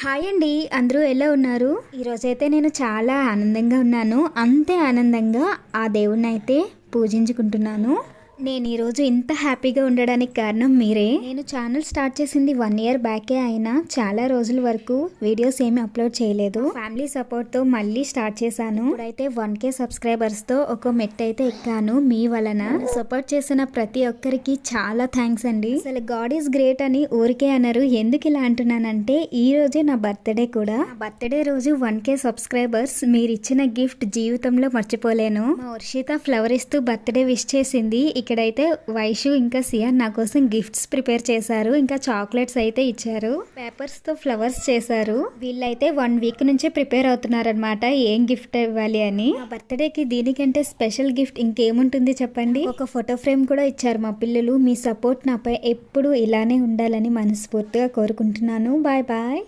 Hi అండి. అందరూ ఎలా ఉన్నారు? ఈరోజైతే నేను చాలా ఆనందంగా ఉన్నాను. అంతే ఆనందంగా ఆ దేవుడినైతే పూజించుకుంటున్నాను. నేను ఈరోజు ఇంత హ్యాపీగా ఉండడానికి కారణం మీరే. నేను ఛానల్ స్టార్ట్ చేసింది 1 ఇయర్ బ్యాకే అయినా చాలా రోజుల వరకు వీడియోస్ ఏమీ అప్లోడ్ చేయలేదు. ఫ్యామిలీ సపోర్ట్తో మళ్ళీ స్టార్ట్ చేశాను. ఇప్పుడైతే 1K సబ్స్క్రైబర్స్తో ఒక మెట్ అయితే ఎక్కాను మీ వలన. సపోర్ట్ చేసిన ప్రతి ఒక్కరికి చాలా థ్యాంక్స్ అండి. అసలు గాడ్ ఈస్ గ్రేట్ అని ఊరికే అన్నారు. ఎందుకు ఇలా అంటున్నానంటే ఈ రోజే నా బర్త్డే కూడా. నా బర్త్డే రోజు 1K సబ్స్క్రైబర్స్ మీరు ఇచ్చిన గిఫ్ట్ జీవితంలో మర్చిపోలేను. మా వర్షిత ఫ్లవర్ ఇస్తూ బర్త్డే విష్ చేసింది. ఇక్కడైతే వైషు ఇంకా సియా నా కోసం గిఫ్ట్స్ ప్రిపేర్ చేశారు. ఇంకా చాక్లెట్స్ అయితే ఇచ్చారు. పేపర్స్ తో ఫ్లవర్స్ చేశారు. వీళ్ళైతే 1 వీక్ నుంచే ప్రిపేర్ అవుతున్నారనమాట ఏం గిఫ్ట్ ఇవ్వాలి అని. మా బర్త్డేకి దీనికంటే స్పెషల్ గిఫ్ట్ ఇంకేముంటుంది చెప్పండి. ఒక ఫోటో ఫ్రేమ్ కూడా ఇచ్చారు మా పిల్లలు. మీ సపోర్ట్ నాపై ఎప్పుడు ఇలానే ఉండాలని మనస్ఫూర్తిగా కోరుకుంటున్నాను. Bye bye.